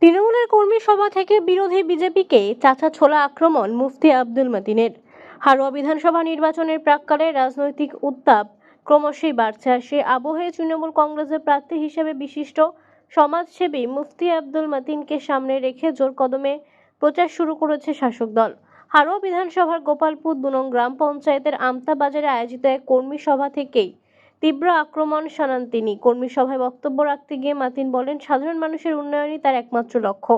তৃণমূলের কর্মী সভা থেকে বিরোধী বিজেপিকে চাচা ছোলা আক্রমণ মুফতি আব্দুল মতিনের। হারোয়া বিধানসভা নির্বাচনের প্রাক্কালে রাজনৈতিক উত্তাপ ক্রমশই বাড়ছে। সে আবহে তৃণমূল কংগ্রেসের প্রার্থী হিসেবে বিশিষ্ট সমাজসেবী মুফতি আব্দুল মতিনকে সামনে রেখে জোর কদমে প্রচার শুরু করেছে শাসক দল। হারোয়া বিধানসভার গোপালপুর ২ নং গ্রাম পঞ্চায়েতের আমতা বাজারে আয়োজিত এক কর্মী সভা থেকেই তীব্র আক্রমণ শানান তিনি। কর্মী সভায় বক্তব্য রাখতে গিয়ে মাতিন বলেন, সাধারণ মানুষের উন্নয়নই তার একমাত্র লক্ষ্য।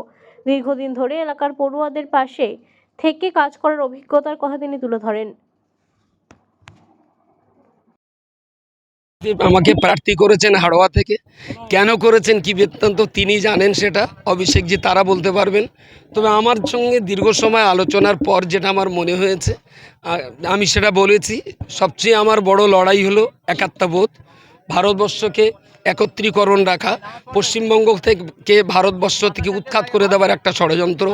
দীর্ঘদিন ধরে এলাকার পড়ুয়াদের পাশে থেকে কাজ করার অভিজ্ঞতার কথা তিনি তুলে ধরেন। আমাকে প্রার্থী করেছেন হাড়োয়া থেকে, কেন করেছেন কি বৃত্তান্ত তিনি জানেন, সেটা অভিষেকজি তারা বলতে পারবেন। তবে আমার সঙ্গে দীর্ঘ সময় আলোচনার পর যেটা আমার মনে হয়েছে আমি সেটা বলেছি। সবচেয়ে আমার বড় লড়াই হলো একাত্মবোধ, ভারতবর্ষকে একত্রীকরণ রাখা, পশ্চিমবঙ্গ থেকে ভারতবর্ষ থেকে উৎখাত করে দেওয়ার একটা ষড়যন্ত্র,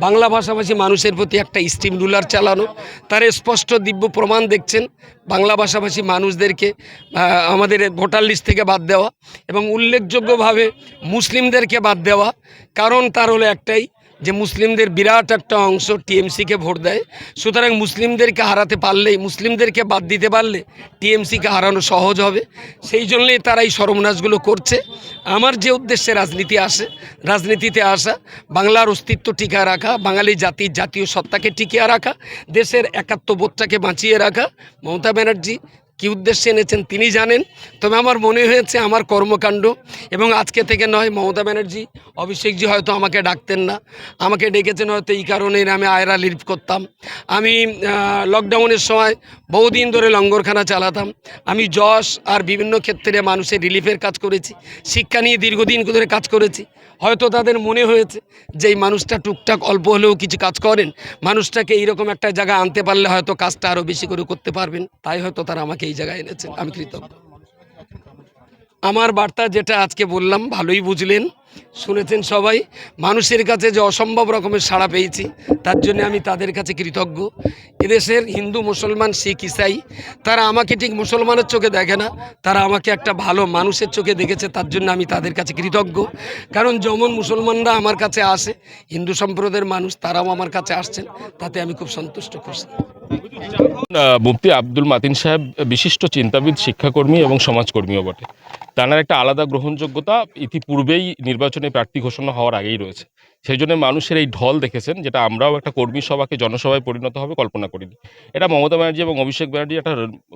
বাংলা ভাষাভাষী মানুষের প্রতি একটা স্টিম রুলার চালানো। তার স্পষ্ট দিব্য প্রমাণ দেখছেন। বাংলা ভাষাভাষী মানুষদেরকে আমাদের ভোটার লিস্ট থেকে বাদ দেওয়া এবং উল্লেখযোগ্যভাবে মুসলিমদেরকে বাদ দেওয়া। কারণ তার হলো একটাই, যে মুসলিমদের বিরাট একটা অংশ টিএমসিকে ভোট দেয়। সুতরাং মুসলিমদেরকে হারাতে পারলেই, মুসলিমদেরকে বাদ দিতে পারলে টিএমসিকে হারানো সহজ হবে। সেই জন্যই তারা এই সর্বনাশগুলো করছে। আমার যে উদ্দেশ্যে রাজনীতিতে আসা, বাংলার অস্তিত্ব টিকিয়ে রাখা, বাঙালি জাতির জাতীয় সত্তাকে টিকিয়ে রাখা, দেশের একাত্মবোধটাকে বাঁচিয়ে রাখা। মমতা ব্যানার্জি কী উদ্দেশ্যে এনেছেন তিনি জানেন। তবে আমার মনে হয়েছে আমার কর্মকাণ্ড, এবং আজকে থেকে নয়, মমতা ব্যানার্জি অভিষেকজি হয়তো আমাকে ডাকতেন না, আমাকে ডেকেছেন হয়তো এই কারণেই আমি আয়রা লিভ করতাম। আমি লকডাউনের সময় বহুদিন ধরে লঙ্গরখানা চালাতাম। আমি যশ আর বিভিন্ন ক্ষেত্রে মানুষের রিলিফের কাজ করেছি, শিক্ষা নিয়ে দীর্ঘদিন ধরে কাজ করেছি। হয়তো তাদের মনে হয়েছে যে এই মানুষটা টুকটাক অল্প হলেও কিছু কাজ করেন, মানুষটাকে এইরকম একটা জায়গায় আনতে পারলে হয়তো কাজটা আরও বেশি করে করতে পারবেন, তাই হয়তো তারা আমাকে এই জায়গায় এনেছেন। আমি কৃতজ্ঞ। আমার বার্তা যেটা আজকে বললাম ভালোই বুঝলেন, শুনেছেন সবাই। মানুষের কাছে যে অসম্ভব রকমের সাড়া পেয়েছি, তার জন্য আমি তাদের কাছে কৃতজ্ঞ। এদেশের হিন্দু, মুসলমান, শিখ, ইসাই তারা আমাকে ঠিক মুসলমানের চোখে দেখে না, তারা আমাকে একটা ভালো মানুষের চোখে দেখেছে, তার জন্য আমি তাদের কাছে কৃতজ্ঞ। কারণ যেমন মুসলমানরা আমার কাছে আসে, হিন্দু সম্প্রদায়ের মানুষ তারাও আমার কাছে আসছেন, তাতে আমি খুব সন্তুষ্ট খুশি। মুফতি আব্দুল মতিন সাহেব বিশিষ্ট চিন্তাবিদ, শিক্ষাকর্মী এবং সমাজকর্মীও বটে। তাঁর একটা আলাদা গ্রহণযোগ্যতা ইতিপূর্বেই নির্বাচনে প্রার্থী ঘোষণা হওয়ার আগেই রয়েছে। সেই জন্য মানুষের এই ঢল দেখেছেন, যেটা আমরাও একটা কর্মী সভাকে জনসভায় পরিণত হবে কল্পনা করিনি। এটা মমতা ব্যানার্জি এবং অভিষেক ব্যানার্জি একটা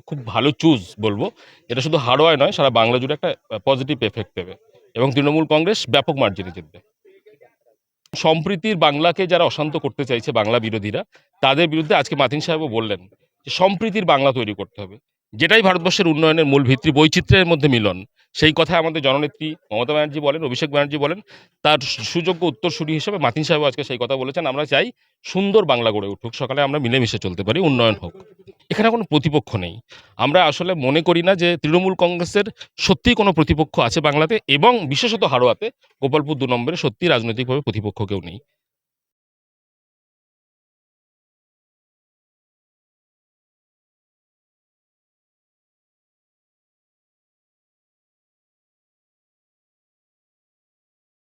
খুব ভালো চুজ বলবো। এটা শুধু হাড়োয়ায় নয়, সারা বাংলা জুড়ে একটা পজিটিভ এফেক্ট দেবে এবং তৃণমূল কংগ্রেস ব্যাপক মার্জিনে জিতবে। সম্প্রীতির বাংলাকে যারা অশান্ত করতে চাইছে, বাংলা বিরোধীরা, তাদের বিরুদ্ধে আজকে মতিন সাহেবও বললেন যে সম্প্রীতির বাংলা তৈরি করতে হবে, যেটাই ভারতবর্ষের উন্নয়নের মূল ভিত্তি, বৈচিত্র্যের মধ্যে মিলন। সেই কথায় আমাদের জননেত্রী মমতা ব্যানার্জি বলেন, অভিষেক ব্যানার্জি বলেন। তার সুযোগ্য উত্তরসূরি হিসেবে মতিন সাহেব আজকে সেই কথা বলেছেন। আমরা চাই সুন্দর বাংলা গড়ে উঠুক, সকালে আমরা মিলেমিশে চলতে পারি, উন্নয়ন হোক। এখানে কোনো প্রতিপক্ষ নেই। আমরা আসলে মনে করি না যে তৃণমূল কংগ্রেসের সত্যিই কোনো প্রতিপক্ষ আছে বাংলাতে, এবং বিশেষত হাড়োয়াতে, গোপালপুর 2 নম্বরে সত্যি রাজনৈতিকভাবে প্রতিপক্ষ কেউ নেই।